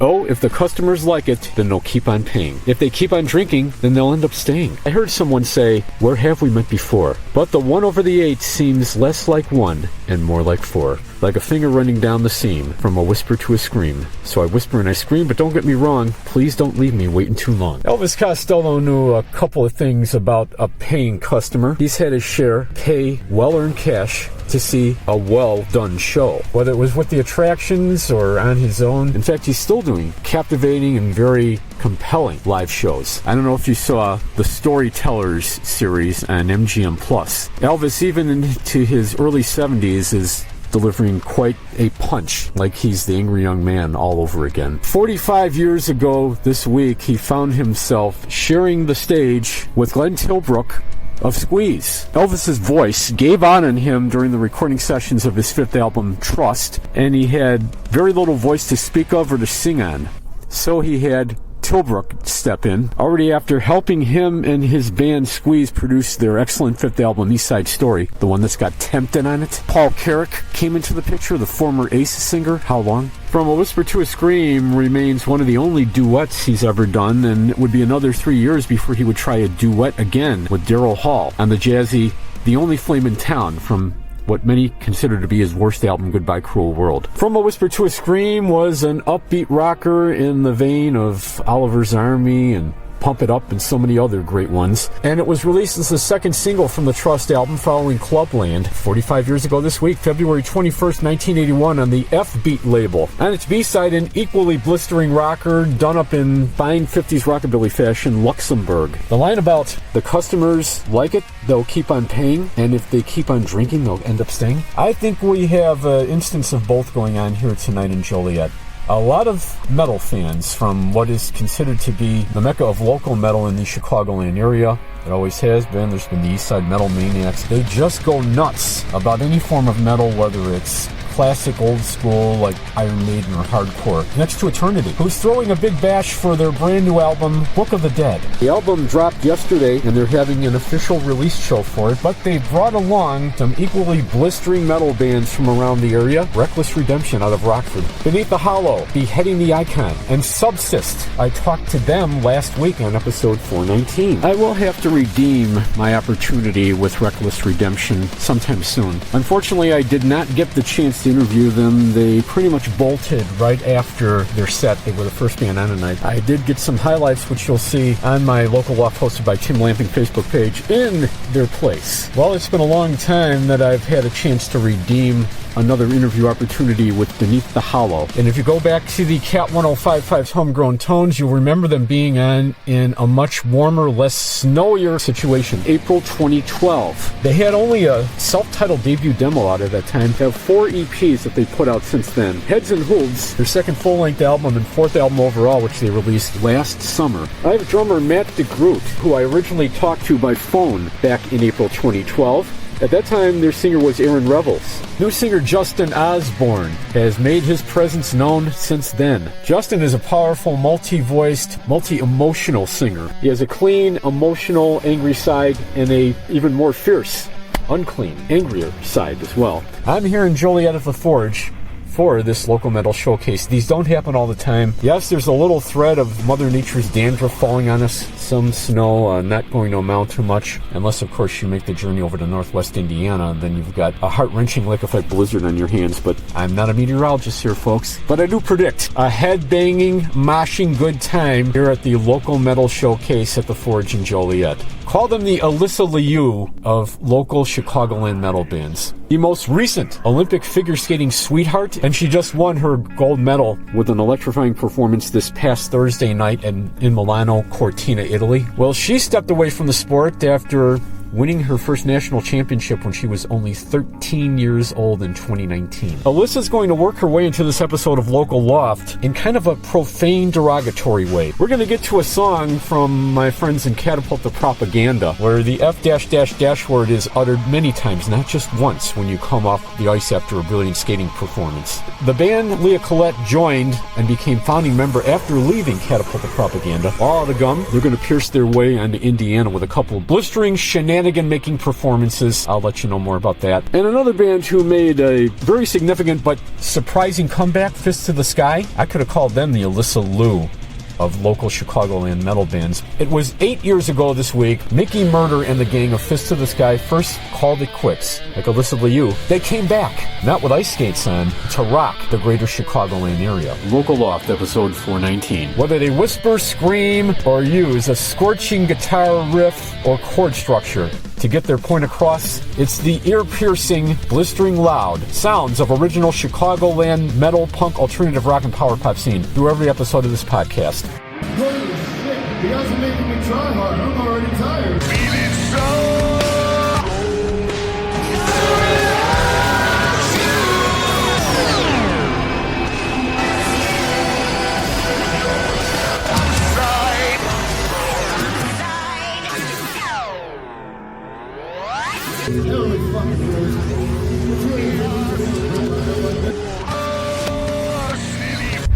Oh, if the customers like it, then they'll keep on paying. If they keep on drinking, then they'll end up staying. I heard someone say, where have we met before? But the 1 over the 8 seems less like 1 and more like 4. Like a finger running down the seam, from a whisper to a scream. So I whisper and I scream, but don't get me wrong, please don't leave me waiting too long. Elvis Costello knew a couple of things about a paying customer. He's had his share pay well-earned cash to see a well-done show, whether it was with the attractions or on his own. In fact, he's still doing captivating and very compelling live shows. I don't know if you saw the Storytellers series on MGM+. Elvis, even into his early 70s, is delivering quite a punch, like he's the angry young man all over again. 45 years ago this week, he found himself sharing the stage with Glenn Tilbrook of Squeeze. Elvis's voice gave out on him during the recording sessions of his 5th album, Trust, and he had very little voice to speak of or to sing on. So he had Tilbrook step in, already after helping him and his band Squeeze produce their excellent 5th album, East Side Story, the one that's got Tempted on it. Paul Carrick came into the picture, the former Ace singer. How long? From a Whisper to a Scream remains one of the only duets he's ever done, and it would be another 3 years before he would try a duet again with Daryl Hall on the jazzy The Only Flame in Town from what many consider to be his worst album, Goodbye Cruel World. From a Whisper to a Scream was an upbeat rocker in the vein of Oliver's Army and Pump It Up and so many other great ones. And it was released as the second single from the Trust album following Clubland 45 years ago this week, February 21st, 1981 on the F-Beat label. On its B-side, an equally blistering rocker done up in fine 50s rockabilly fashion, Luxembourg. The line about the customers like it, they'll keep on paying, and if they keep on drinking, they'll end up staying. I think we have an instance of both going on here tonight in Joliet. A lot of metal fans from what is considered to be the mecca of local metal in the Chicagoland area. It always has been. There's been the East Side Metal Maniacs. They just go nuts about any form of metal, whether it's classic old school like Iron Maiden or hardcore. Next to Eternity, who's throwing a big bash for their brand new album, Book of the Dead. The album dropped yesterday and they're having an official release show for it, but they brought along some equally blistering metal bands from around the area. Reckless Redemption out of Rockford, Beneath the Hollow, Beheading the Icon, and Subcyst. I talked to them last week on episode 419. I will have to redeem my opportunity with Reckless Redemption sometime soon. Unfortunately, I did not get the chance to interview them. They pretty much bolted right after their set. They were the first band on tonight. I did get some highlights, which you'll see on my local Loft hosted by Tim Lamping Facebook page, in their place. Well, it's been a long time that I've had a chance to redeem another interview opportunity with Beneath the Hollow. And if you go back to the Cat 1055's Homegrown Tones, you'll remember them being on in a much warmer, less snowier situation. April 2012. They had only a self-titled debut demo out at that time. They have 4 EPs that they put out since then. Heads and Hoods, their second full-length album and 4th album overall, which they released last summer. I have drummer Matt DeGroot, who I originally talked to by phone back in April 2012. At that time, their singer was Aaron Revels. New singer Justin Osborne has made his presence known since then. Justin is a powerful, multi-voiced, multi-emotional singer. He has a clean, emotional, angry side and a even more fierce, unclean, angrier side as well. I'm here in Joliet at the Forge for this local metal showcase. These don't happen all the time. Yes, there's a little thread of Mother Nature's dandruff falling on us. Some snow, not going to amount too much, unless of course you make the journey over to northwest Indiana, then you've got a heart-wrenching liquefied blizzard on your hands. But I'm not a meteorologist here, folks. But I do predict a head-banging, moshing good time here at the local metal showcase at the Forge in Joliet. Call them the Alyssa Liu of local Chicagoland metal bands. The most recent Olympic figure skating sweetheart, and she just won her gold medal with an electrifying performance this past Thursday night in Milano, Cortina, Italy. Well, she stepped away from the sport after winning her first national championship when she was only 13 years old in 2019. Alyssa's going to work her way into this episode of Local Loft in kind of a profane, derogatory way. We're going to get to a song from my friends in Catapult the Propaganda, where the F-dash word is uttered many times, not just once, when you come off the ice after a brilliant skating performance. The band Leah Collette joined and became founding member after leaving Catapult the Propaganda. All the gum, they're going to pierce their way onto Indiana with a couple of blistering shenanigans shenanigan-making performances. I'll let you know more about that. And another band who made a very significant but surprising comeback, Fist to the Sky. I could have called them the Alyssa Liu of local Chicagoland metal bands. It was 8 years ago this week, Mickey Murder and the gang of Fist to the Sky first called it quits. Like Alyssa Liu, they came back, not with ice skates on, to rock the greater Chicagoland area. Local Loft, episode 419. Whether they whisper, scream, or use a scorching guitar riff or chord structure to get their point across, it's the ear-piercing, blistering loud sounds of original Chicagoland metal, punk, alternative rock, and power pop scene through every episode of this podcast. Holy shit, you guys are making me try hard. I'm already tired. Feeling so.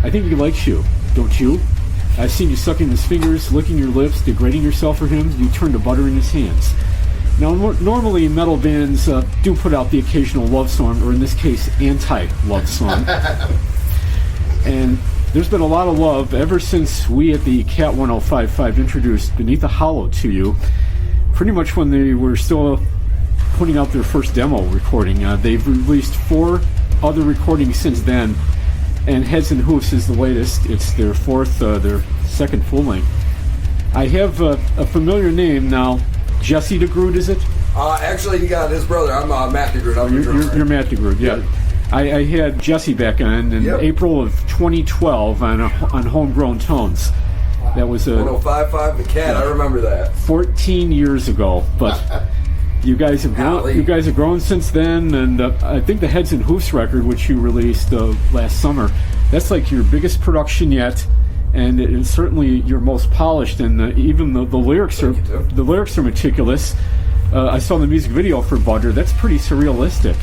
I think he likes you, don't you? I've seen you sucking his fingers, licking your lips, degrading yourself for him. You turn to butter in his hands. Now, normally metal bands do put out the occasional love song, or in this case, anti-love song. And there's been a lot of love ever since we at the Cat 1055 introduced Beneath the Hollow to you. Pretty much when they were still putting out their first demo recording. They've released 4 other recordings since then, and Heads and Hoofs is the latest. It's their second full length. I have a familiar name now. Jesse DeGroot, is it? Actually, you got his brother. I'm Matt DeGroot. You're Matt DeGroot, yeah. I had Jesse back on in April of 2012 on Homegrown Tones. Wow. That was 1055 The Cat. I remember that. 14 years ago, but you guys have grown. You guys have grown since then, and I think the Heads and Hoofs record, which you released last summer, that's like your biggest production yet, and it is certainly your most polished. And even the lyrics are meticulous. I saw the music video for Butter. That's pretty surrealistic.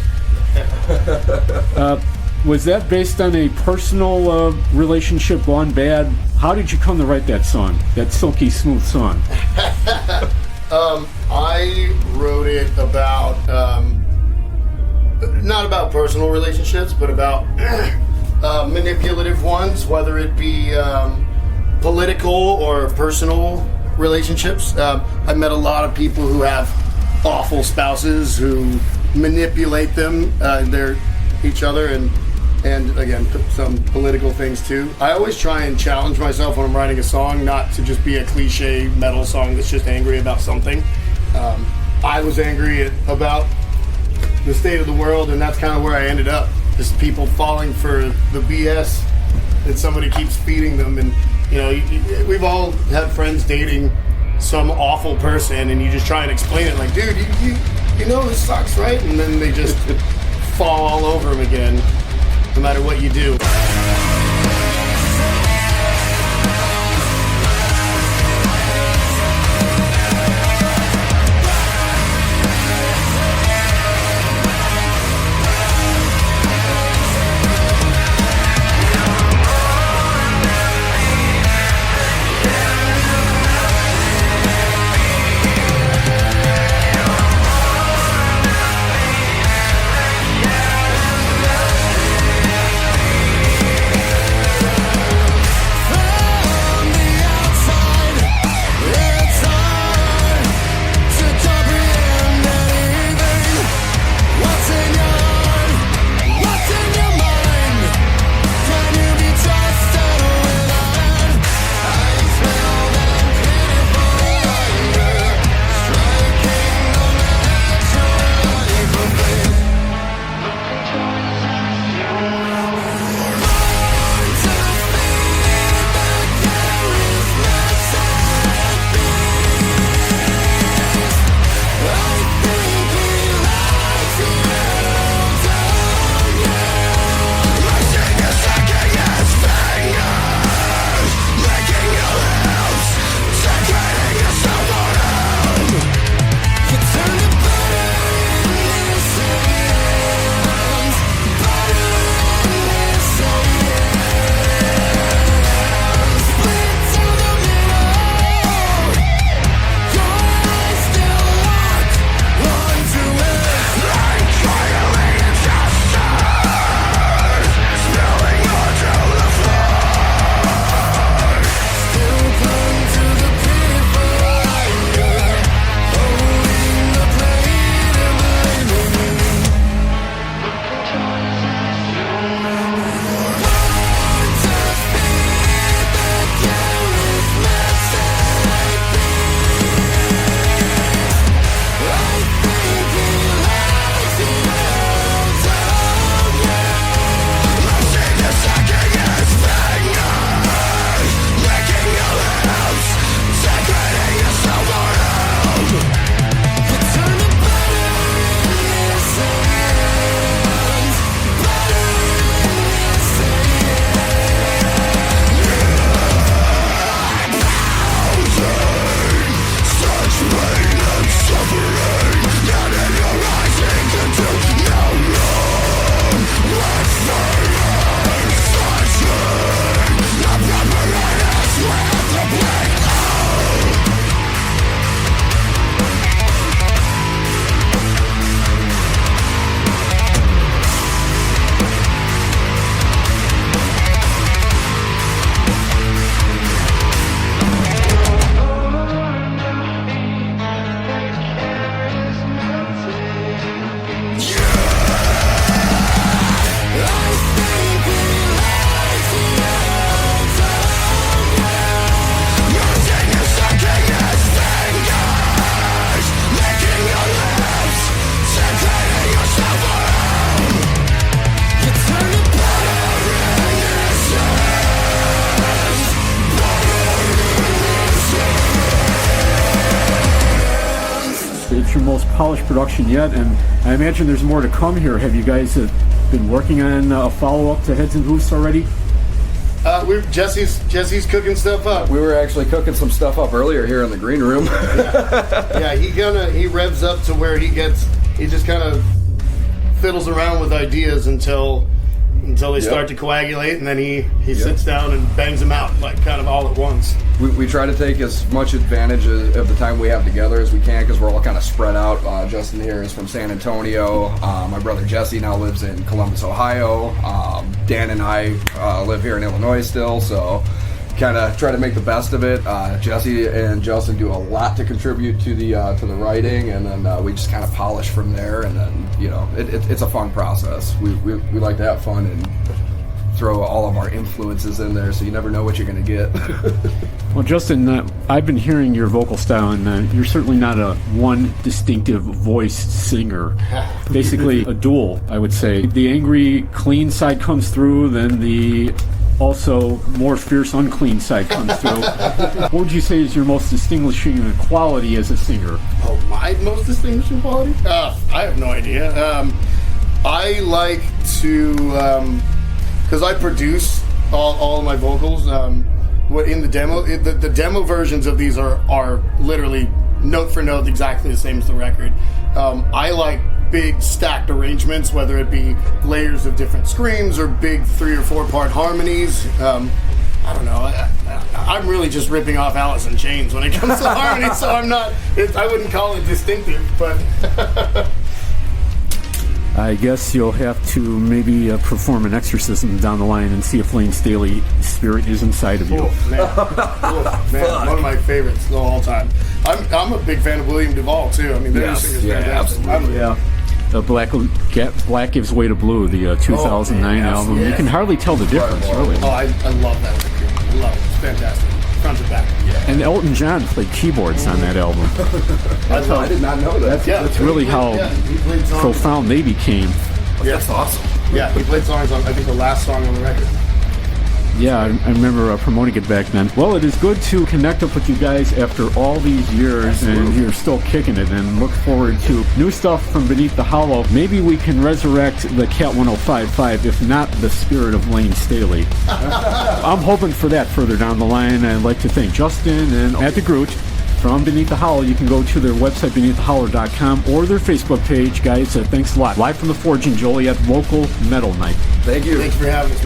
Was that based on a personal relationship gone bad? How did you come to write that song, that silky smooth song? I wrote it about, not about personal relationships, but about manipulative ones, whether it be political or personal relationships. I met a lot of people who have awful spouses who manipulate them, each other, and again, some political things too. I always try and challenge myself when I'm writing a song, not to just be a cliche metal song that's just angry about something. I was angry about the state of the world, and that's kind of where I ended up. Just people falling for the BS that somebody keeps feeding them. And we've all had friends dating some awful person, and you just try and explain it like, dude, you know this sucks, right? And then they just fall all over them again, no matter what you do. your most polished production yet, and I imagine there's more to come here. Have you guys been working on a follow-up to Heads and Hooves already? Jesse's cooking stuff up. We were actually cooking some stuff up earlier here in the green room. Yeah, he revs up to where he just kind of fiddles around with ideas until they start to coagulate, and then he sits down and bangs them out like kind of all at once. We try to take as much advantage of the time we have together as we can, because we're all kind of spread out. Justin here is from San Antonio. My brother Jesse now lives in Columbus, Ohio. Dan and I live here in Illinois still, so kind of try to make the best of it. Jesse and Justin do a lot to contribute to the writing, and then we just kind of polish from there. And then it's a fun process. We like to have fun and throw all of our influences in there, so you never know what you're going to get. Well, Justin, I've been hearing your vocal style, and you're certainly not a one distinctive voice singer. Basically a dual, I would say. The angry, clean side comes through, then the also more fierce, unclean side comes through. What would you say is your most distinguishing quality as a singer? Oh, my most distinguishing quality? I have no idea. I like to, because I produce all of my vocals. In the demo, the demo versions of these are literally note for note exactly the same as the record. I like big stacked arrangements, whether it be layers of different screams or big 3 or 4 part harmonies. I don't know. I'm really just ripping off Alice in Chains when it comes to harmony, so I wouldn't call it distinctive, but I guess you'll have to maybe perform an exorcism down the line and see if Lane Staley spirit is inside of you. Oh, man, one of my favorites of all time. I'm a big fan of William Duvall too. I mean, their singer's fantastic. The Black Gives Way to Blue, the 2009 album. You can hardly tell the difference, really. Oh, I love that record. I love it. It's fantastic. Front to back. Yeah. And Elton John played keyboards on that album. I did not know that. That's really how profound they became. That's awesome. Yeah, he played songs on, I think, the last song on the record. Yeah, I remember promoting it back then. Well, it is good to connect up with you guys after all these years. Absolutely. And you're still kicking it, and look forward to new stuff from Beneath the Hollow. Maybe we can resurrect the Cat 1055, if not the spirit of Lane Staley. I'm hoping for that further down the line. I'd like to thank Justin and Matt DeGroot from Beneath the Hollow. You can go to their website, beneaththehollow.com, or their Facebook page. Guys, thanks a lot. Live from the Forge in Joliet, local metal night. Thank you. Thanks for having us.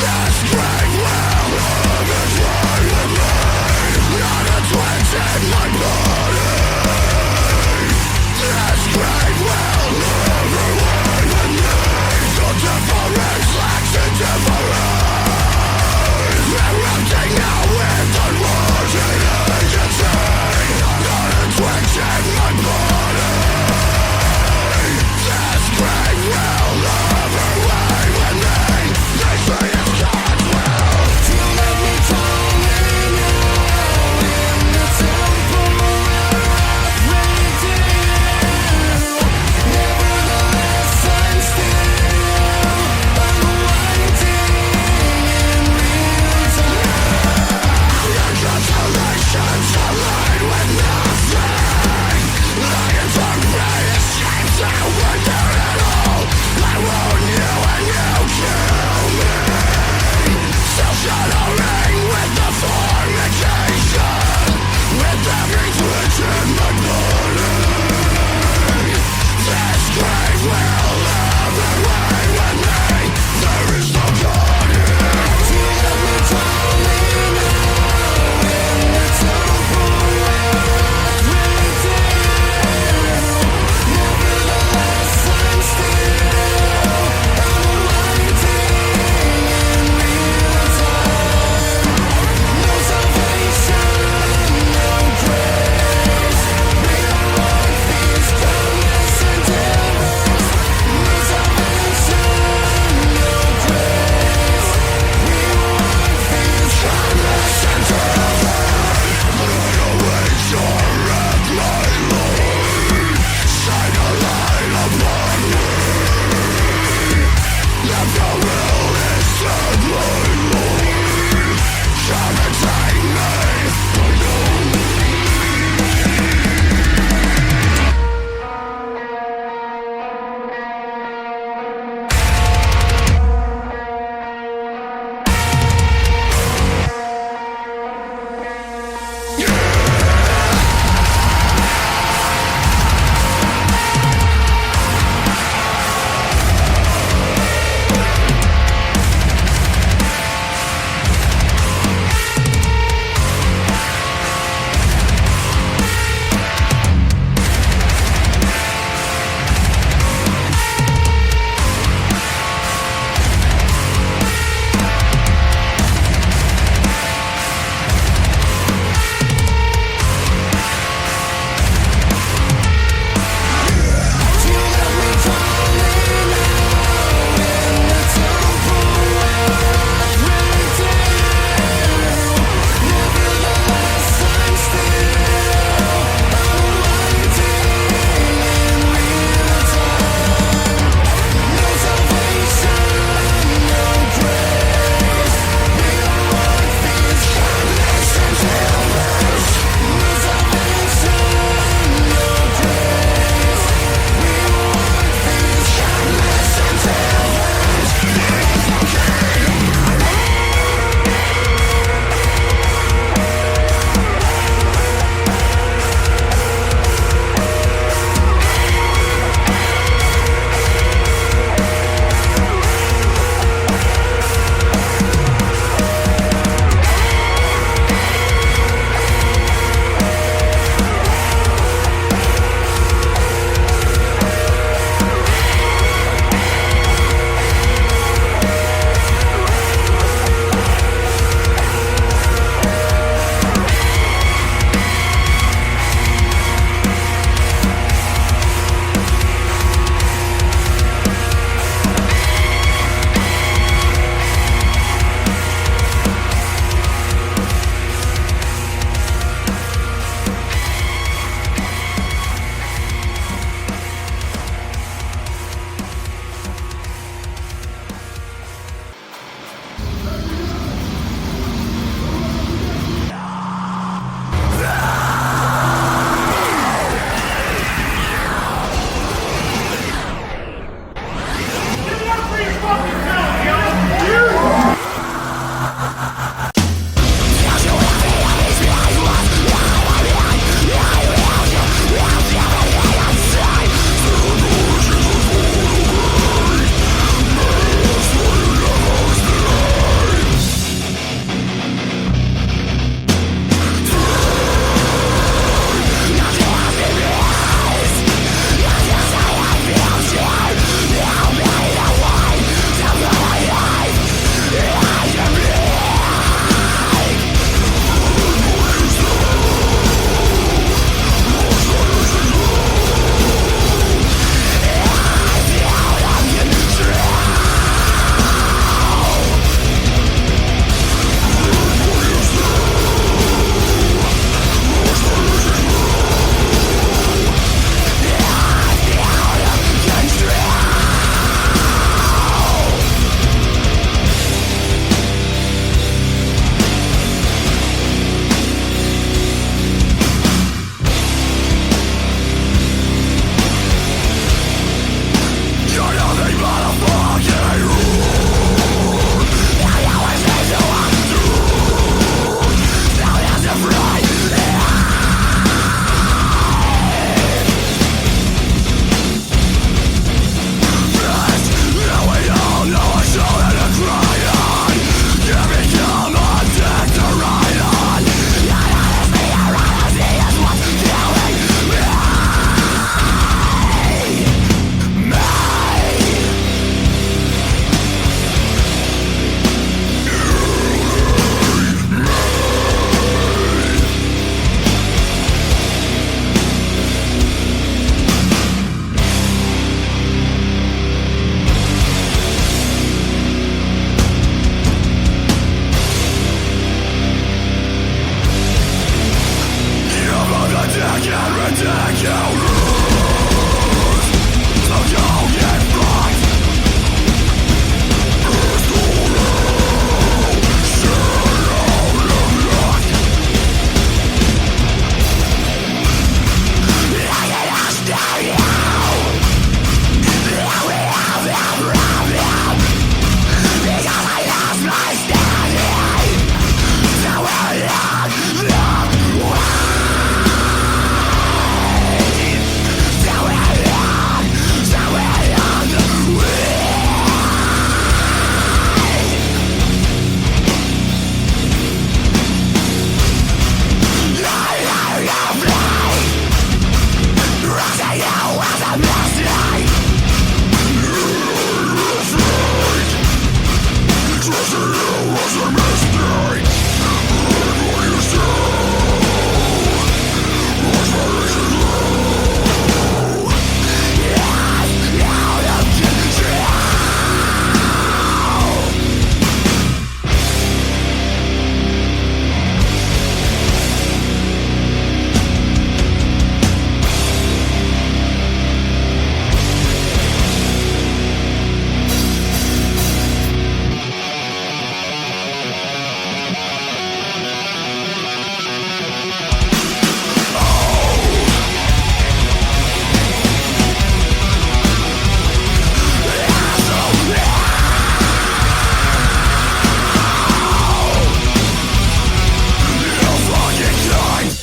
It's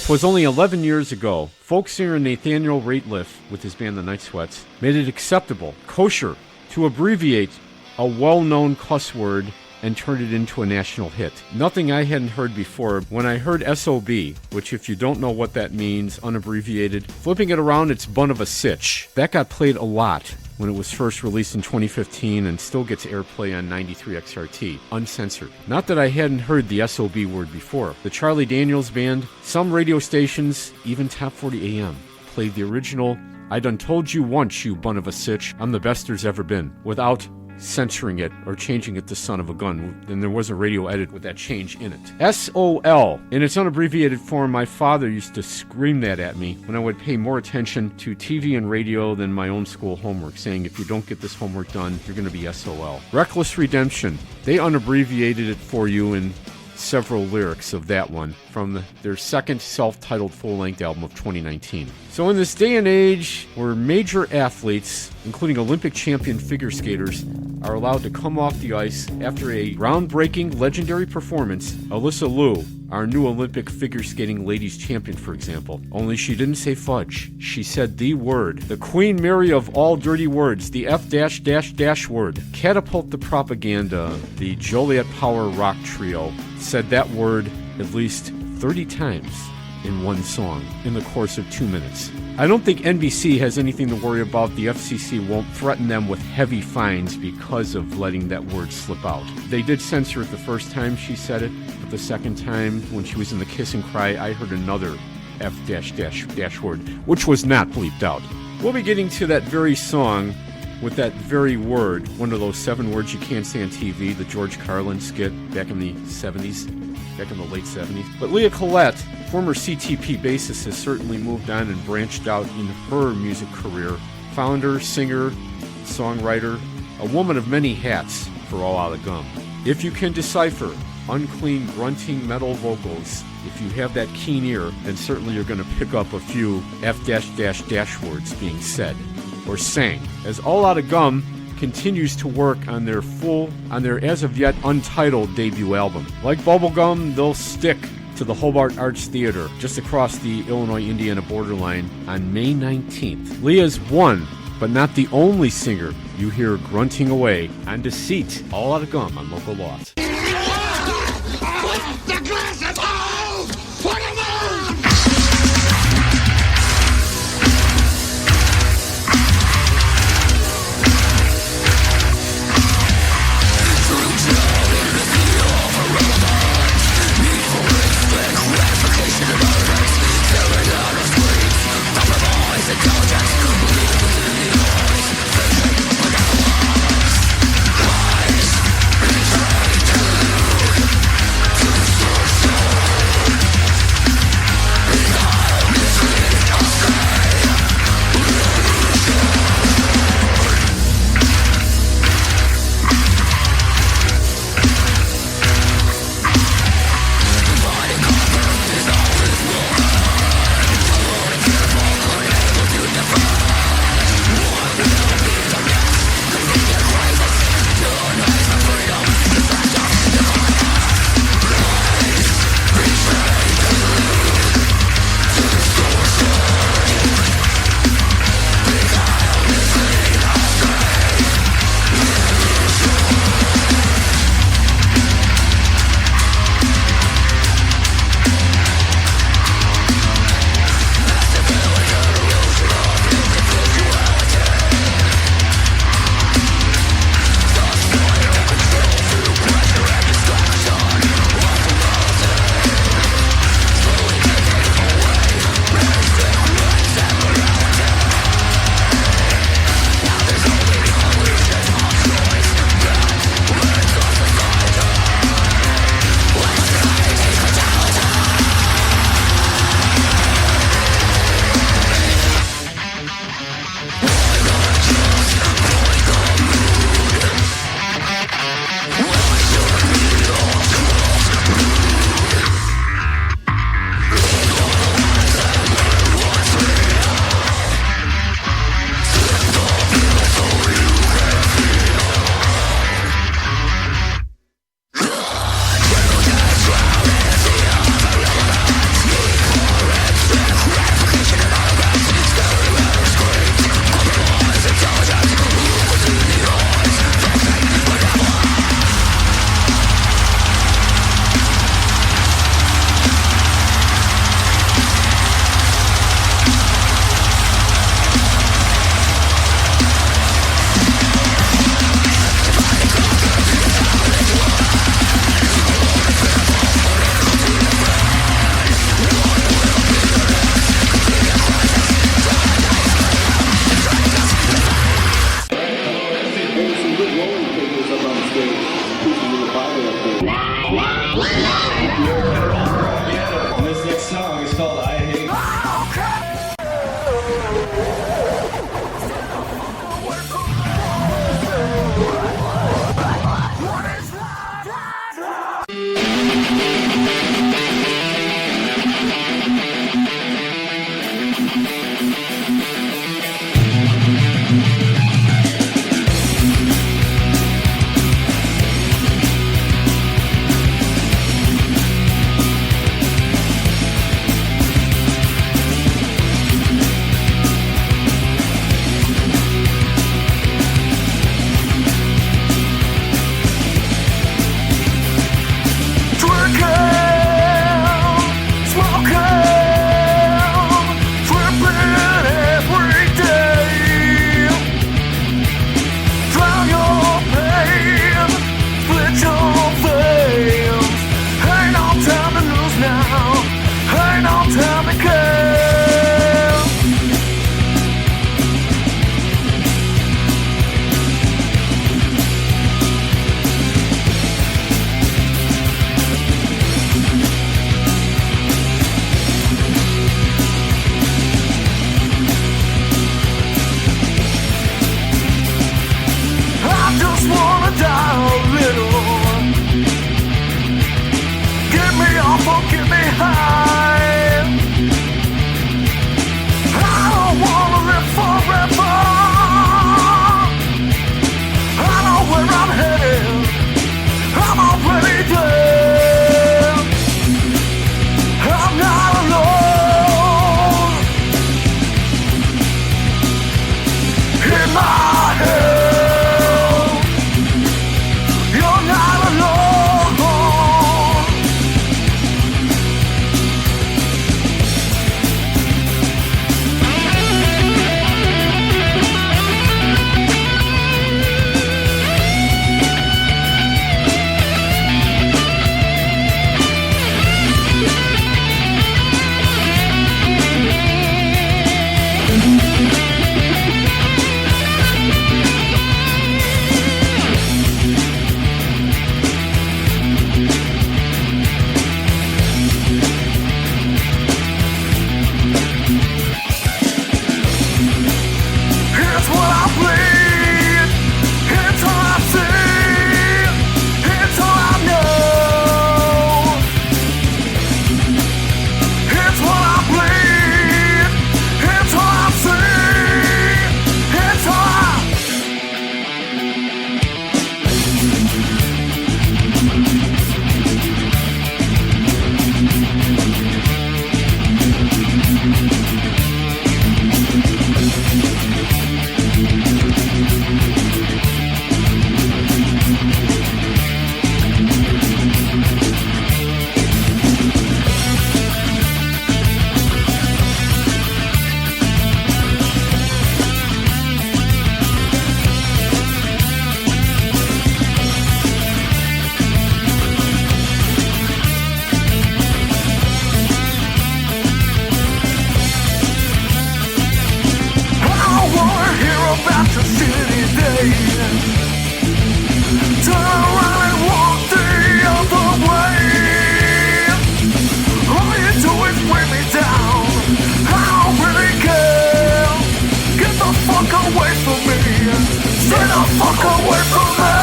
'Twas only 11 years ago, folk singer Nathaniel Rateliff, with his band The Night Sweats, made it acceptable, kosher, to abbreviate a well-known cuss word and turned it into a national hit. Nothing I hadn't heard before. When I heard SOB, which if you don't know what that means, unabbreviated, flipping it around, it's bun of a sitch. That got played a lot when it was first released in 2015 and still gets airplay on 93 XRT, uncensored. Not that I hadn't heard the SOB word before. The Charlie Daniels Band, some radio stations, even Top 40 AM, played the original I Done Told You Once, You Bun of a Sitch, I'm the Best There's Ever Been, without censoring it or changing it to Son of a Gun. Then there was a radio edit with that change in it. SOL. In its unabbreviated form, my father used to scream that at me when I would pay more attention to TV and radio than my own school homework, saying if you don't get this homework done, you're going to be SOL. Reckless Redemption. They unabbreviated it for you in several lyrics of that one from their second self-titled full-length album of 2019. So in this day and age where major athletes, including Olympic champion figure skaters, are allowed to come off the ice after a groundbreaking, legendary performance, Alyssa Liu, our new Olympic figure skating ladies champion, for example, only she didn't say fudge. She said the word, the Queen Mary of all dirty words, the F-dash-dash-dash word. Catapult the Propaganda, the Joliet Power Rock Trio, said that word at least 30 times in one song in the course of 2 minutes. I don't think NBC has anything to worry about. The FCC won't threaten them with heavy fines because of letting that word slip out. They did censor it the first time she said it, but the second time when she was in the Kiss and Cry, I heard another F-dash-dash-dash word, which was not bleeped out. We'll be getting to that very song with that very word, one of those 7 words you can't say on TV, the George Carlin skit back in the 70s, back in the late 70s. But Leah Collette, former CTP bassist, has certainly moved on and branched out in her music career. Founder, singer, songwriter, a woman of many hats for All Outta Gum. If you can decipher unclean, grunting metal vocals, if you have that keen ear, then certainly you're going to pick up a few F-dash-dash-dash words being said or sang. As All Outta Gum continues to work on their as of yet untitled debut album. Like Bubblegum, they'll stick to the Hobart Arts Theater just across the Illinois-Indiana borderline on May 19th. Leah's one, but not the only singer you hear grunting away on Deceit. All Outta Gum on Local Loft. Intelligence, get me high. I don't wanna live forever. I know where I'm headed. I'm already there. I'm not alone. In my hell, you're not alone. Here's what I bleed. Here's all I see. Here's all I know. Here's what I bleed. Here's all I see. Here's all I. I don't wanna hear about the city day. Turn around and walk the other way. All you do is bring me down. I don't really care. Get the fuck away from me. Stay the fuck away from me.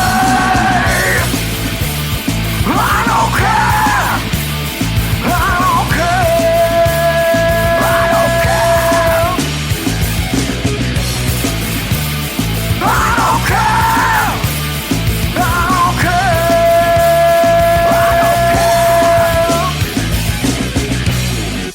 I don't care. I don't care. I don't care. I don't care. I don't care.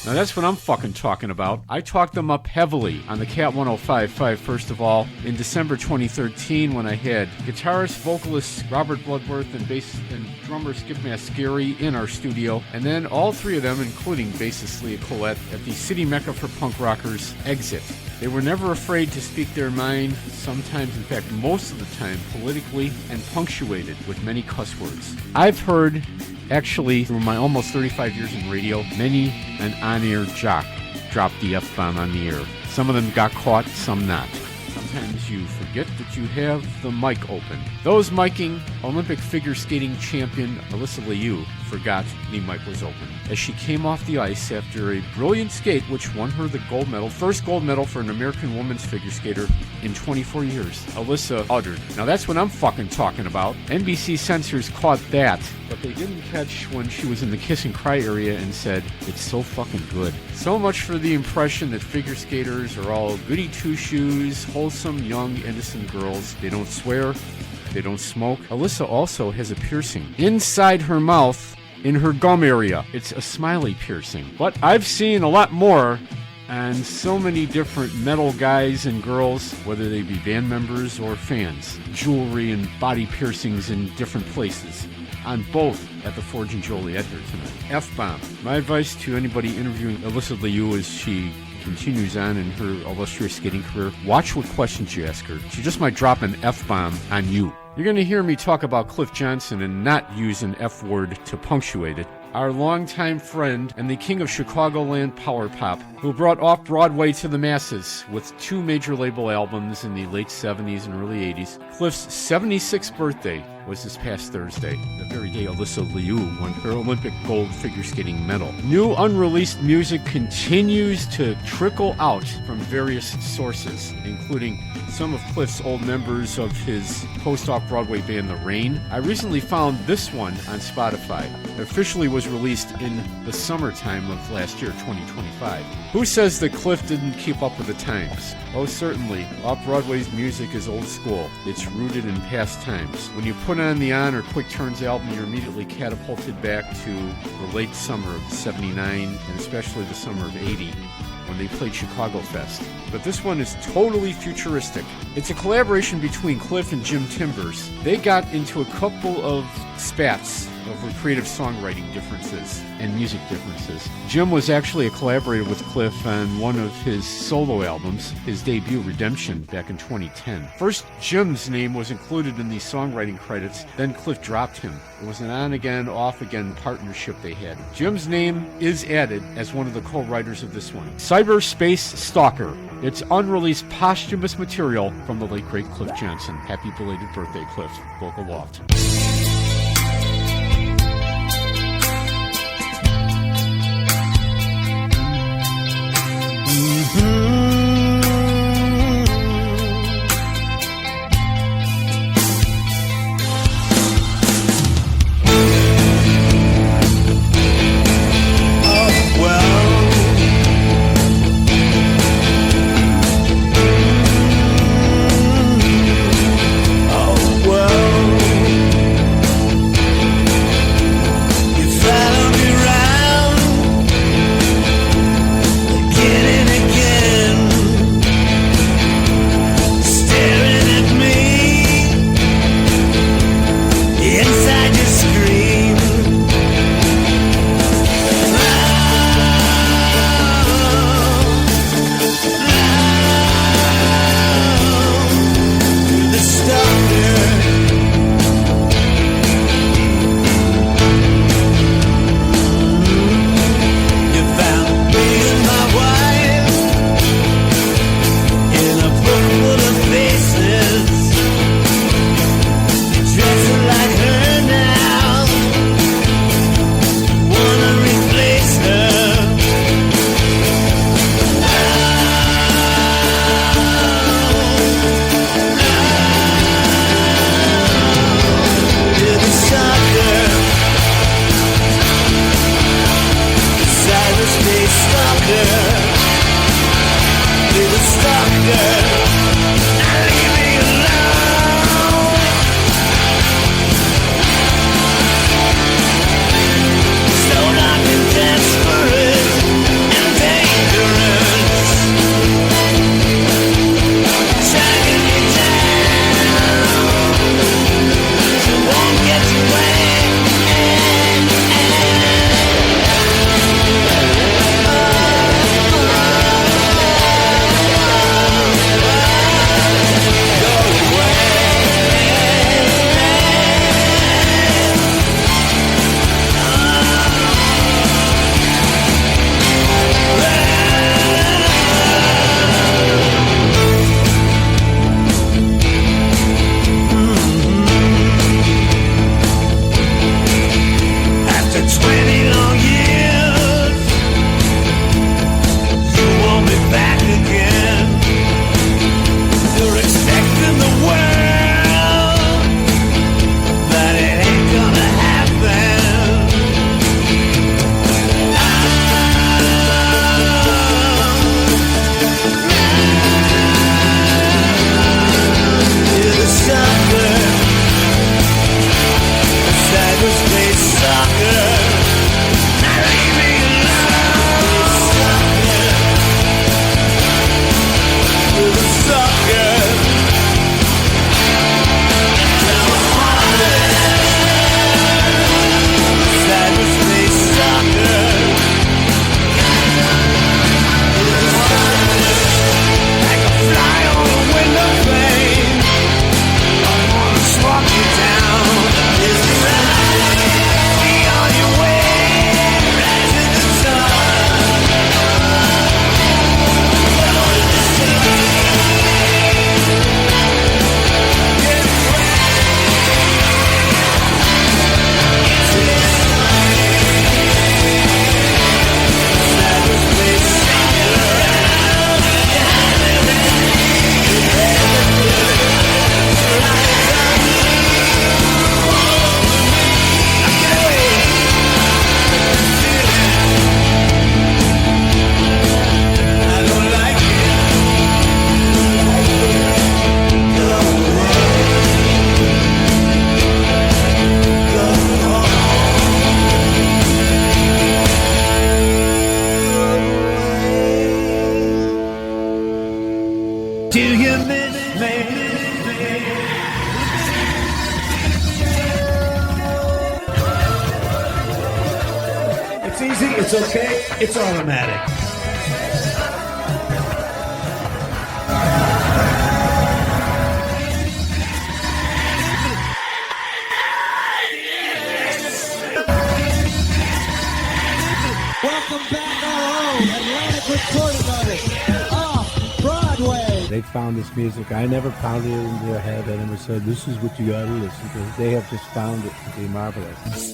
Now that's what I'm fucking talking about. I talked them up heavily on the Cat 105.5 first of all in December 2013 when I had guitarist, vocalist Robert Bloodworth and bass and drummer Skip Mascari in our studio, and then all three of them, including bassist Leah Collette, at the city mecca for punk rockers, Exit. They were never afraid to speak their mind, sometimes, in fact, most of the time, politically, and punctuated with many cuss words. I've heard, actually, through my almost 35 years in radio, many an on-air jock drop the F-bomb on the air. Some of them got caught, some not. Sometimes you forget that you have the mic open. Those miking, Olympic figure skating champion Alyssa Liu forgot the mic was open as she came off the ice after a brilliant skate which won her the gold medal, first gold medal for an American women's figure skater in 24 years. Alyssa uttered. Now that's what I'm fucking talking about. NBC censors caught that, but they didn't catch when she was in the kiss and cry area and said, "It's so fucking good." So much for the impression that figure skaters are all goody two-shoes, wholesome, young, innocent girls. They don't swear, they don't smoke. Alyssa also has a piercing inside her mouth in her gum area. It's a smiley piercing. But I've seen a lot more and so many different metal guys and girls, whether they be band members or fans. Jewelry and body piercings in different places. On both at the Forge in Joliet here tonight. F-bomb. My advice to anybody interviewing Alyssa Liu as she continues on in her illustrious skating career, watch what questions you ask her. She just might drop an F-bomb on you. You're going to hear me talk about Cliff Johnson and not use an F-word to punctuate it. Our longtime friend and the king of Chicagoland power pop, who brought off-Broadway to the masses with 2 major label albums in the late 70s and early 80s. Cliff's 76th birthday was this past Thursday, the very day Alyssa Liu won her Olympic gold figure skating medal. New unreleased music continues to trickle out from various sources, including some of Cliff's old members of his post-off-Broadway band The Rain. I recently found this one on Spotify. It officially was released in the summertime of last year, 2025. Who says that Cliff didn't keep up with the times? Oh, certainly. Off-Broadway's music is old school. It's rooted in past times. When you put on the On or Quick Turns album, you're immediately catapulted back to the late summer of 79 and especially the summer of 80 when they played Chicago Fest. But this one is totally futuristic. It's a collaboration between Cliff and Jim Timbers. They got into a couple of spats over creative songwriting differences and music differences. Jim was actually a collaborator with Cliff on one of his solo albums, his debut Redemption, back in 2010. First, Jim's name was included in these songwriting credits, then Cliff dropped him. It was an on-again, off-again partnership they had. Jim's name is added as one of the co-writers of this one. Cyberspace Stalker. It's unreleased posthumous material from the late great Cliff Johnson. Happy belated birthday, Cliff. Vocal Loft. It's okay. It's automatic. Welcome back, our own Atlantic recording artist, Off Broadway. They found this music. I never pounded it into their head. I never said, this is what you got to listen to. They have just found it to be marvelous.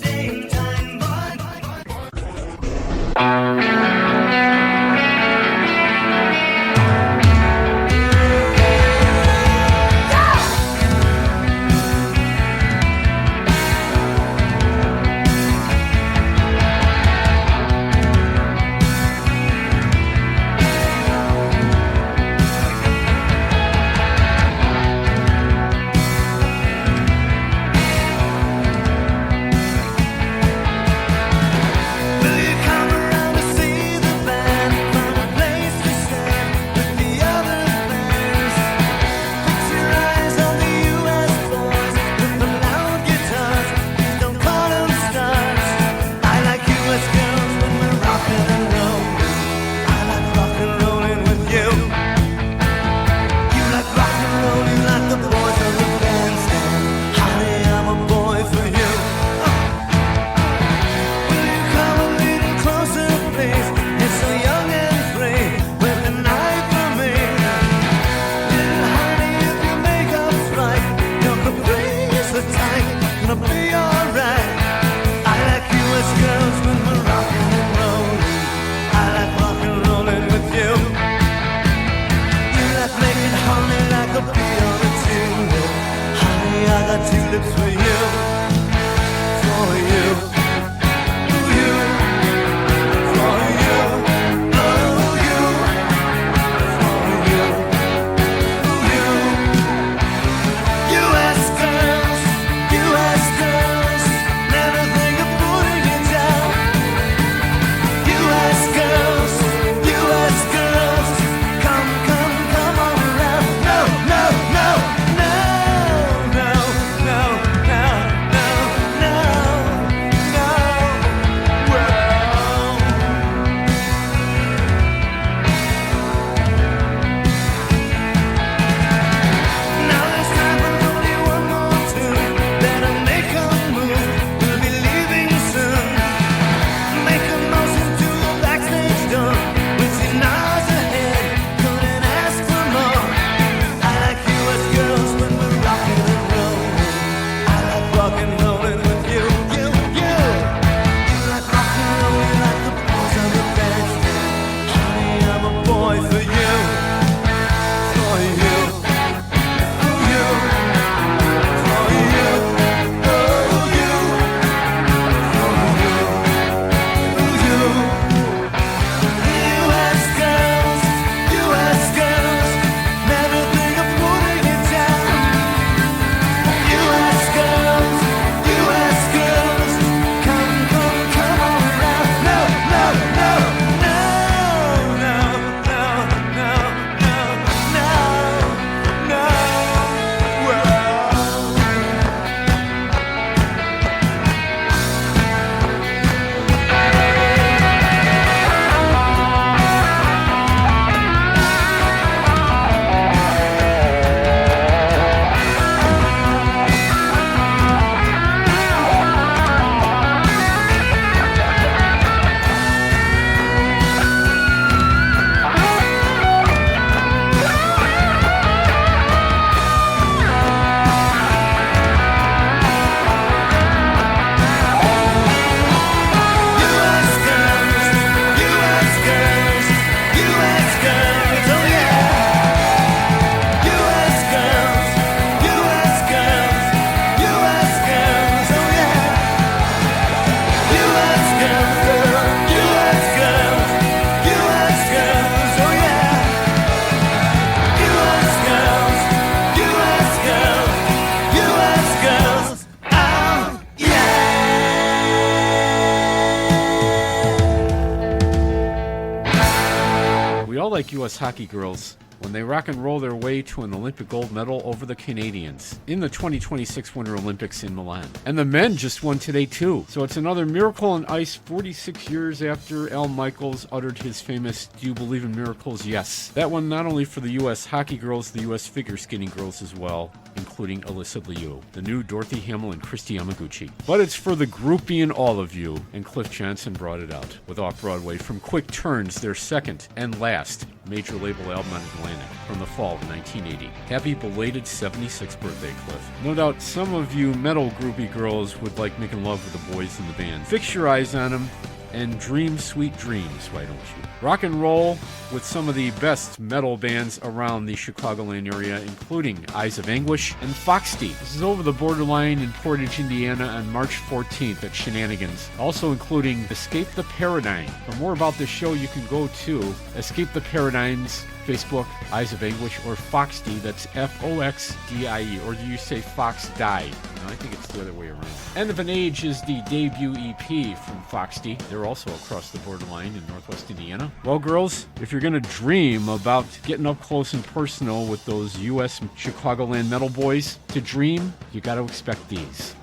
like U.S. hockey girls when they rock and roll their way to an Olympic gold medal over the Canadians in the 2026 Winter Olympics in Milan. And the men just won today too. So it's another miracle on ice 46 years after Al Michaels uttered his famous "Do you believe in miracles? Yes." That one not only for the U.S. hockey girls, the U.S. figure skating girls as well, including Alyssa Liu, the new Dorothy Hamill and Christy Yamaguchi. But it's for the groupie in all of you, and Cliff Johnson brought it out with Off-Broadway from Quick Turns, their second and last major label album on Atlantic from the fall of 1980. Happy belated 76th birthday, Cliff. No doubt some of you metal groupie girls would like making love with the boys in the band. Fix your eyes on them and dream sweet dreams, why don't you? Rock and roll with some of the best metal bands around the Chicagoland area, including Eyes of Anguish and Foxty. This is over the borderline in Portage, Indiana on March 14th at Shenanigans. Also including Escape the Paradigm. For more about this show, you can go to Escape the Paradigm's Facebook, Eyes of Anguish, or Foxdy, that's Foxdie, or do you say Fox Die? No, I think it's the other way around. End of an Age is the debut EP from Foxdy. They're also across the borderline in Northwest Indiana. Well, girls, if you're going to dream about getting up close and personal with those U.S. Chicagoland metal boys, to dream, you got to expect these.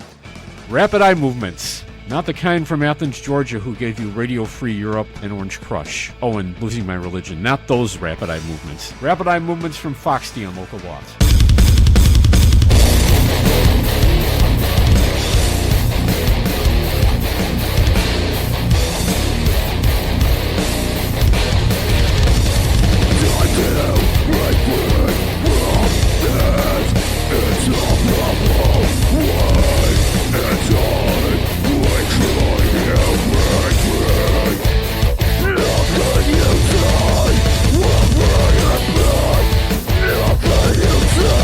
Rapid eye movements. Not the kind from Athens, Georgia, who gave you Radio Free Europe and Orange Crush. Oh, and Losing My Religion. Not those rapid eye movements. Rapid eye movements from Foxty on Local Loft. You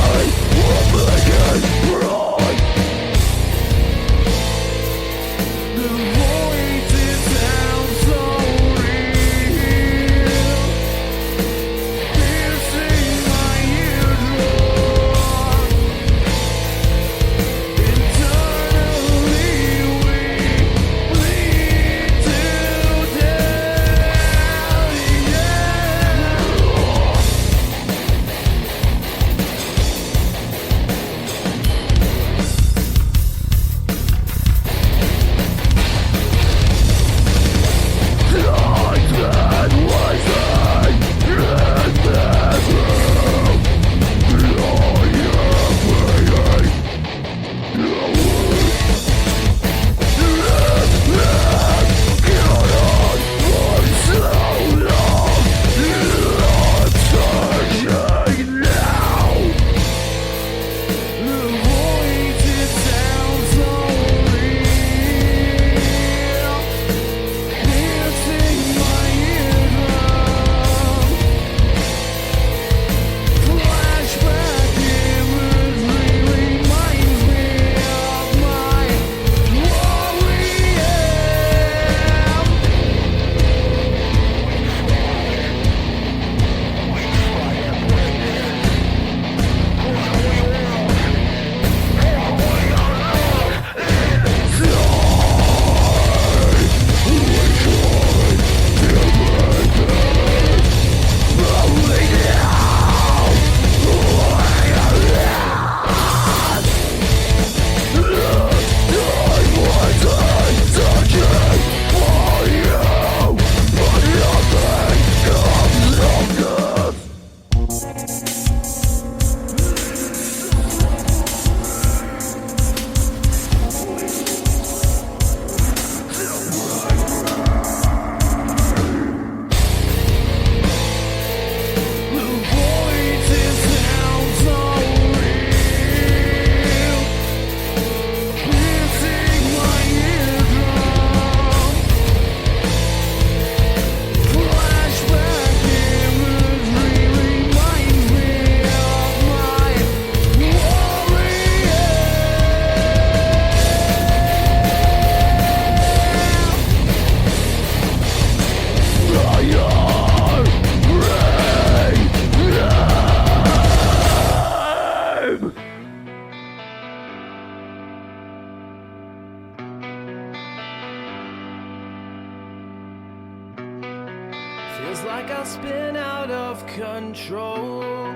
Feels like I'll spin out of control,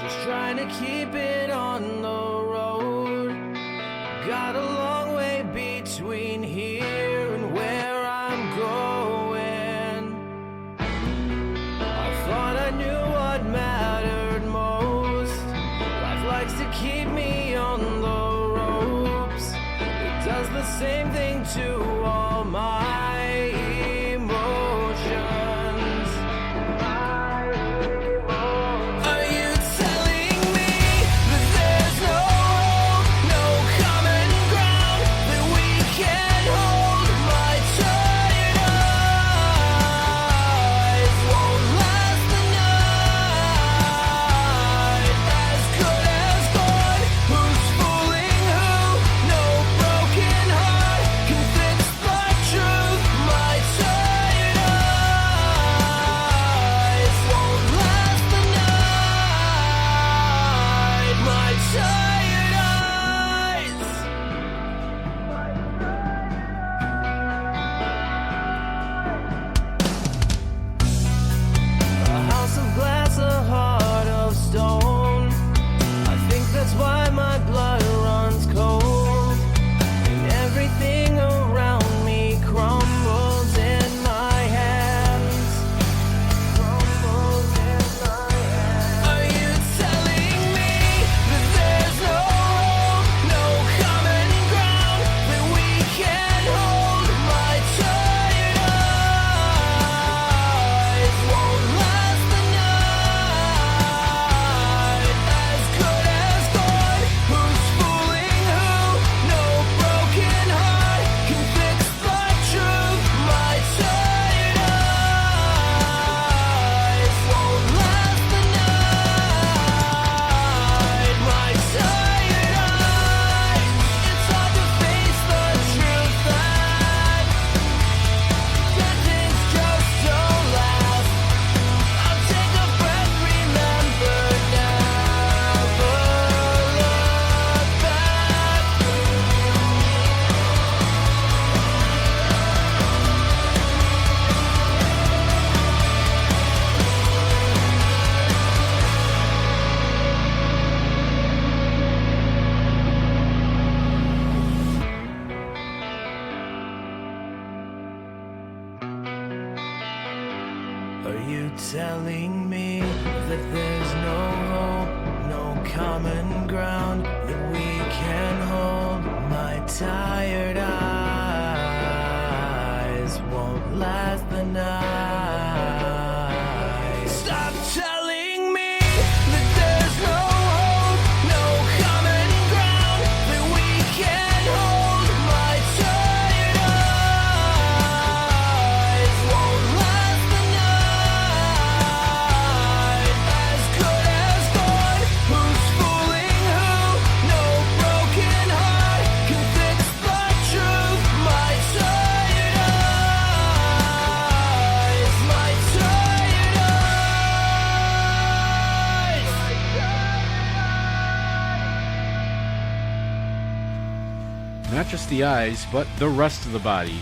just trying to keep it on the road. Got a long way between here and where I'm going. I thought I knew what mattered most. Life likes to keep me on the ropes. It does the same thing to all my emotions. Are you telling me that there's no hope, no common ground, that we can't hold? My tired eyes won't last the night. As good as gone, who's fooling who? No broken heart can fix the truth. My tired eyes won't last the night. My tired eyes. A house of glass, a heart of stone. I think that's why my blood runs cold. And everything around me crumbles in my hands. Crumbles in my hands. Are you telling me that there's no hope, no common ground, that we can't hold? My tired eyes won't last the night. As good as gone, who's fooling who? No broken heart can fix the truth. My tired eyes won't last the night. My tired eyes. It's hard to face the truth that things just don't last. I'll take a breath, remember, never look back. Are you telling me that there's no hope, no common ground, that we can hold? My tired eyes won't last the night. Stop telling me that there's no hope, no common ground, that we can hold. My tired eyes won't last the night. As good as gone, who's fooling who? No broken heart can fix the truth. My tired eyes, my tired eyes. Not just the eyes, but the rest of the body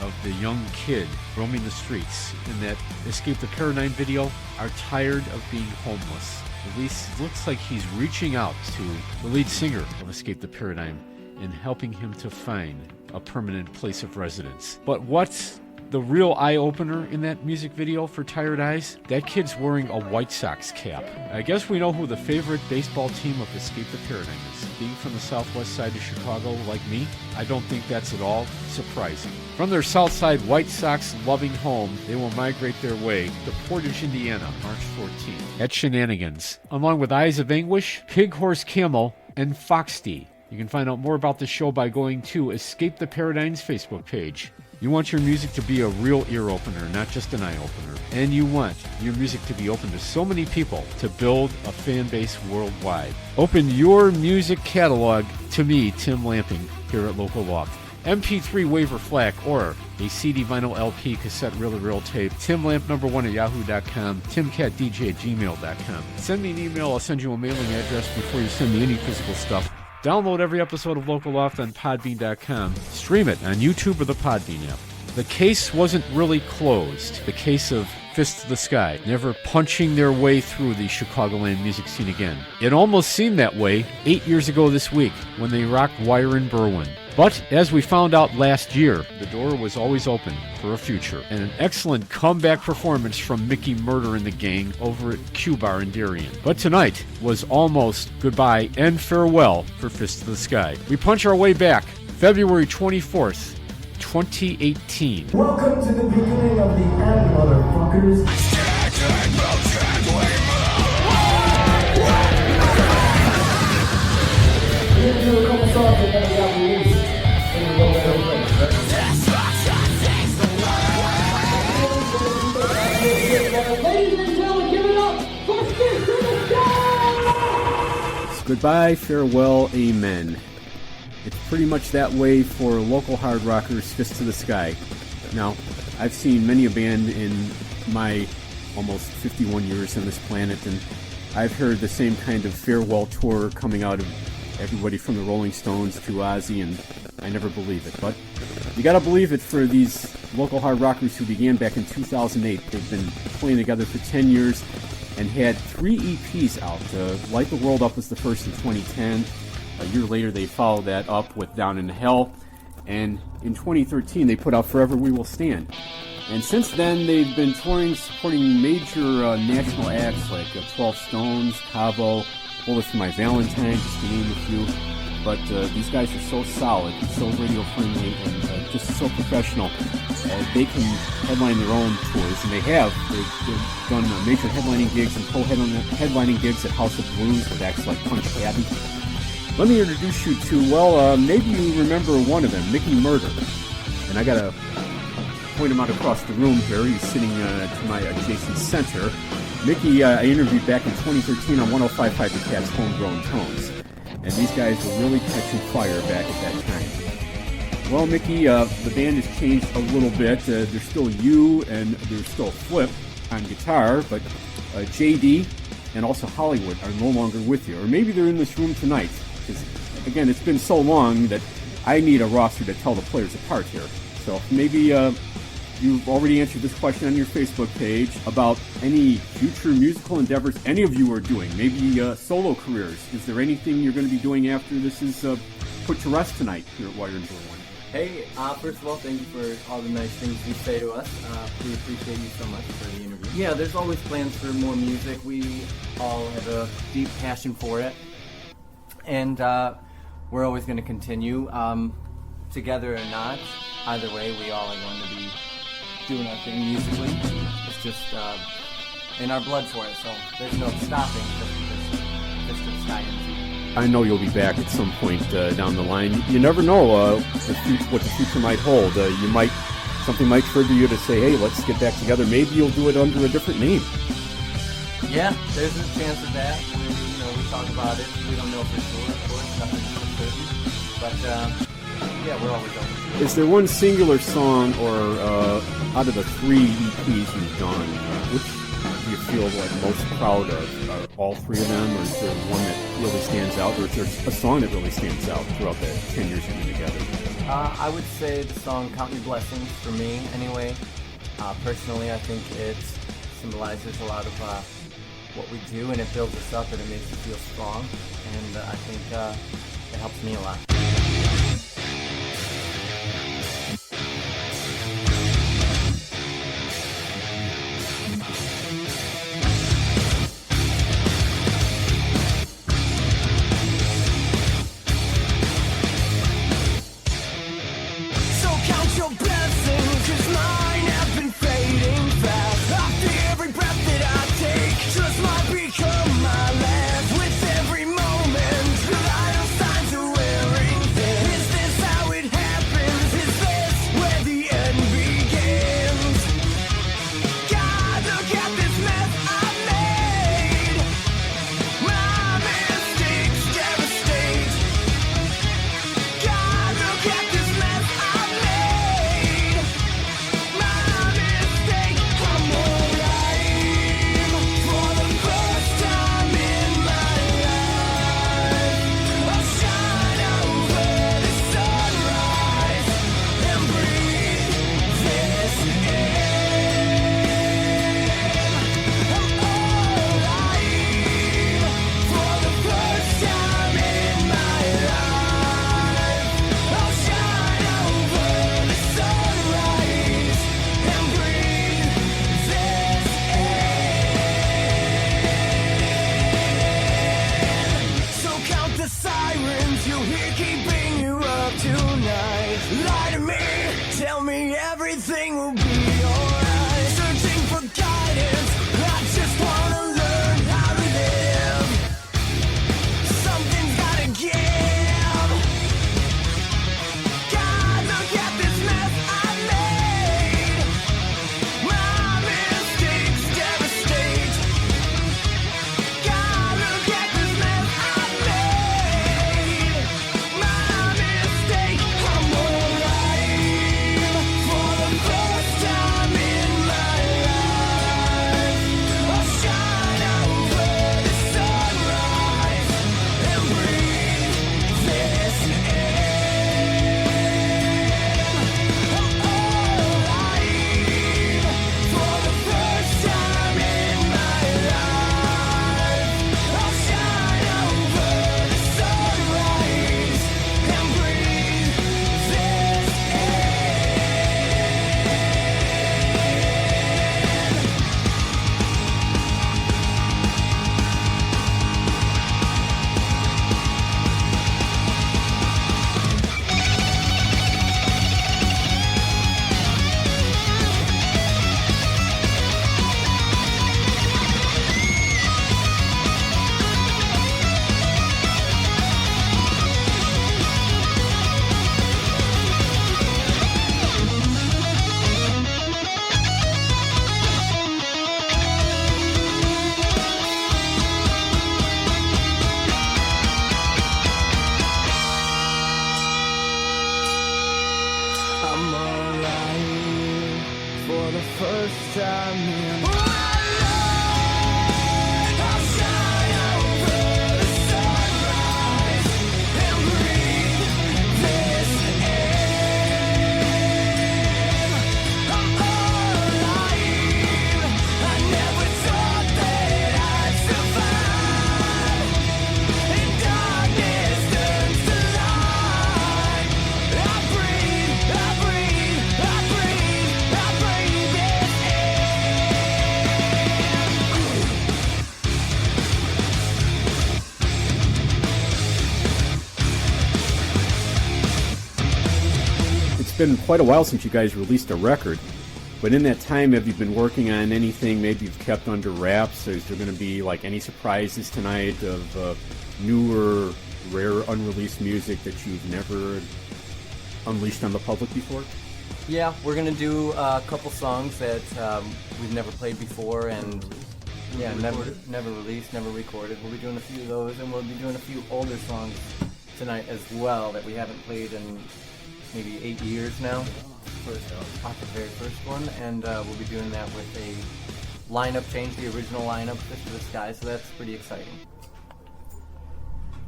of the young kid roaming the streets in that Escape the Paradigm video are tired of being homeless. At least it looks like he's reaching out to the lead singer of Escape the Paradigm and helping him to find a permanent place of residence. But what's the real eye-opener in that music video for Tired Eyes? That kid's wearing a White Sox cap. I guess we know who the favorite baseball team of Escape the Paradigm is. Being from the southwest side of Chicago like me, I don't think that's at all surprising. From their south side White Sox-loving home, they will migrate their way to Portage, Indiana, March 14th at Shenanigans, along with Eyes of Anguish, Pig Horse Camel, and Foxty. You can find out more about the show by going to Escape the Paradigm's Facebook page. You want your music to be a real ear opener, not just an eye opener. And you want your music to be open to so many people to build a fan base worldwide. Open your music catalog to me, Tim Lamping, here at Local Loft. MP3 waiver FLAC or a CD vinyl LP cassette reel-to-reel tape. TimLamp1 at yahoo.com. TimCatDJ@gmail.com. Send me an email. I'll send you a mailing address before you send me any physical stuff. Download every episode of Local Loft on Podbean.com. Stream it on YouTube or the Podbean app. The case wasn't really closed. The case of Fist to the Sky, never punching their way through the Chicagoland music scene again. It almost seemed that way 8 years ago this week when they rocked Wire in Berwyn. But as we found out last year, the door was always open for a future, and an excellent comeback performance from Mickey Murder and the gang over at Q Bar in Darien. But tonight was almost goodbye and farewell for Fist to the Sky. We punch our way back, February 24th, 2018. Welcome to the beginning of the end, motherfuckers. We're gonna do a couple songs that never got released. And we'll go there. Ladies and gentlemen, give it up for Fist to the Sky! It's goodbye, farewell, amen. It's pretty much that way for local hard rockers, Fist to the Sky. Now, I've seen many a band in my almost 51 years on this planet, and I've heard the same kind of farewell tour coming out of everybody from the Rolling Stones to Ozzy, and I never believe it. But you gotta believe it for these local hard rockers who began back in 2008. They've been playing together for 10 years and had 3 EPs out. Light the World Up was the first in 2010. A year later, they followed that up with Down in Hell, and in 2013, they put out Forever We Will Stand. And since then, they've been touring, supporting major national acts like 12 Stones, Cabo, Bullet for My Valentine, just to name a few. But these guys are so solid, so radio-friendly, and just so professional. They can headline their own tours, and they have. They've done major headlining gigs and co-headlining gigs at House of Blues with acts like Punch Abbey. Let me introduce you to, well, maybe you remember one of them, Mickey Murder. And I gotta point him out across the room here. He's sitting to my adjacent center. Mickey, I interviewed back in 2013 on 105.5 The Cat's Homegrown Tones. And these guys were really catching fire back at that time. Well, Mickey, the band has changed a little bit. There's still you and there's still Flip on guitar, but JD and also Hollywood are no longer with you. Or maybe they're in this room tonight. Because, again, it's been so long that I need a roster to tell the players apart here. So maybe you've already answered this question on your Facebook page about any future musical endeavors any of you are doing. Maybe solo careers. Is there anything you're going to be doing after this is put to rest tonight here at Wire and Berwyn? Hey, first of all, thank you for all the nice things you say to us. We appreciate you so much for the interview. Yeah, there's always plans for more music. We all have a deep passion for it. And we're always going to continue, together or not. Either way, we all are going to be doing our thing musically. It's just in our blood for it, so there's no stopping just because Fist to the Sky ends. I know you'll be back at some point down the line. You never know what the future might hold. Something might trigger you to say, hey, let's get back together. Maybe you'll do it under a different name. Yeah, there's a chance of that. We talk about it. We don't know for sure, of course. Nothing's for certain. But, yeah, we're always open. Is there one singular song or out of the 3 EPs you've done, which do you feel like most proud of? Are all 3 of them, or is there one that really stands out, or is there a song that really stands out throughout the 10 years you've been together? I would say the song Count Your Blessings, for me anyway. Personally, I think it symbolizes a lot of what we do, and it builds us up and it makes us feel strong, and I think it helps me a lot. So count your blessings, 'cause mine have been fading fast. After every breath that I take, just might become my last. With every moment, the vital signs are wearing thin. It's been quite a while since you guys released a record, but in that time, have you been working on anything maybe you've kept under wraps? Is there going to be like any surprises tonight of newer, rare, unreleased music that you've never unleashed on the public before? Yeah, we're gonna do a couple songs that we've never played before, and never released, never recorded. We'll be doing a few of those, and we'll be doing a few older songs tonight as well that we haven't played in maybe 8 years now. Off the very first one, and we'll be doing that with a lineup change, the original lineup, Fist to the Sky. So that's pretty exciting.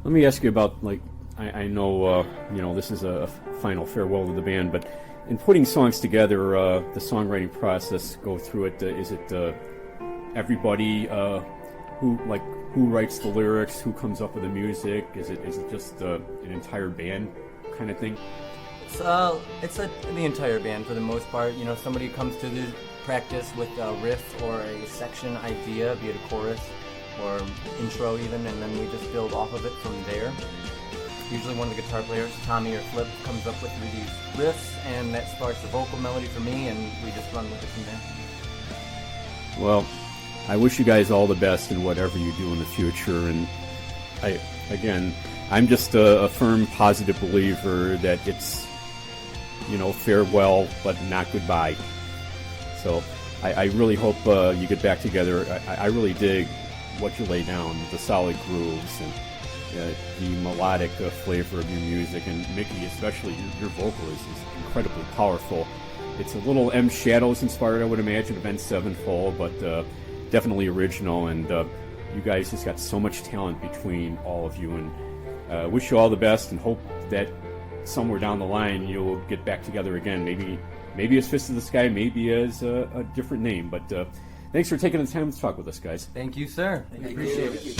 Let me ask you about, like, I know this is a final farewell to the band, but in putting songs together, the songwriting process, go through it. Is it everybody who writes the lyrics, who comes up with the music? Is it just an entire band kind of thing? It's the entire band for the most part. You know, somebody comes to the practice with a riff or a section idea, be it a chorus or intro even, and then we just build off of it from there. Usually one of the guitar players, Tommy or Flip, comes up with these riffs, and that sparks the vocal melody for me, and we just run with it from there. Well, I wish you guys all the best in whatever you do in the future, and I'm just a firm, positive believer that it's, farewell, but not goodbye. So I really hope you get back together. I really dig what you lay down, the solid grooves, and the melodic flavor of your music, and Mickey, especially your vocal is incredibly powerful. It's a little M Shadows inspired, I would imagine, of Avenged Sevenfold, but definitely original, and you guys just got so much talent between all of you, and wish you all the best, and hope that somewhere down the line you'll get back together again, maybe as Fist of the Sky, maybe as a different name, but thanks for taking the time to talk with us, guys. Thank you, sir. I appreciate it.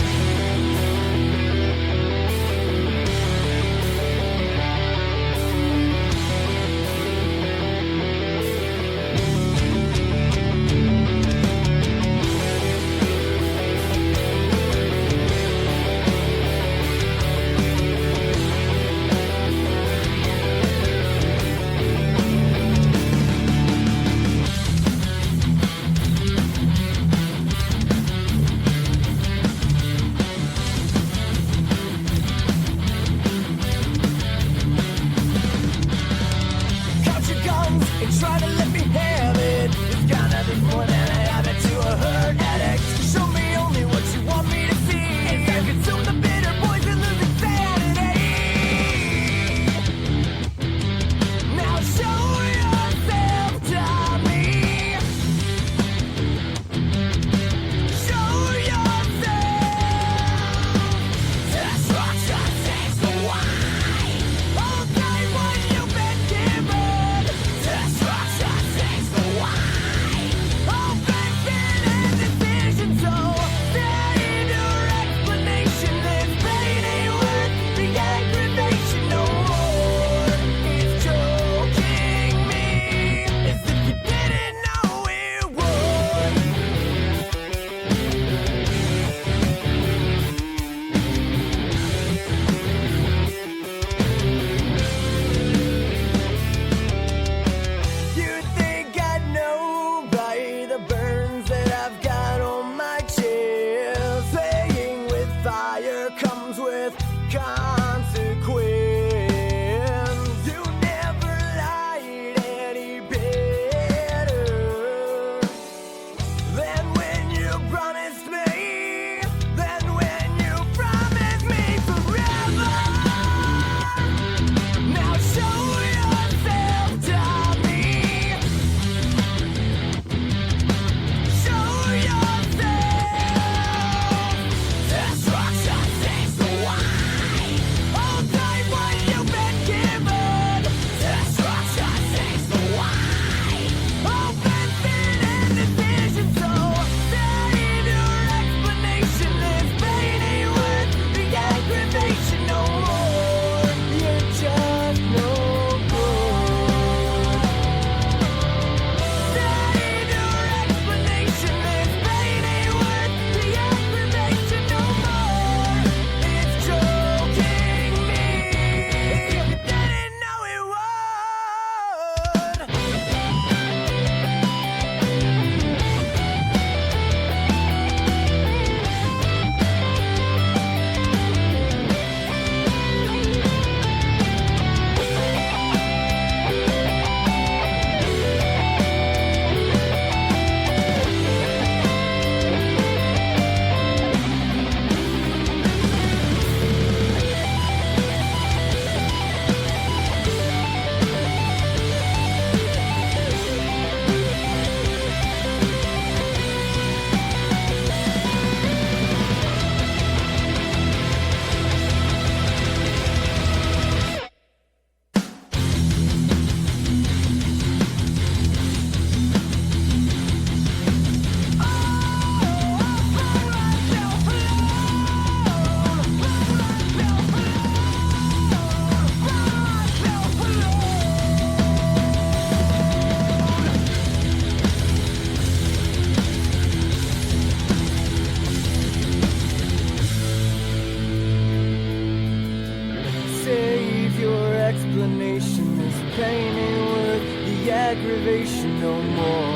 motivation no more.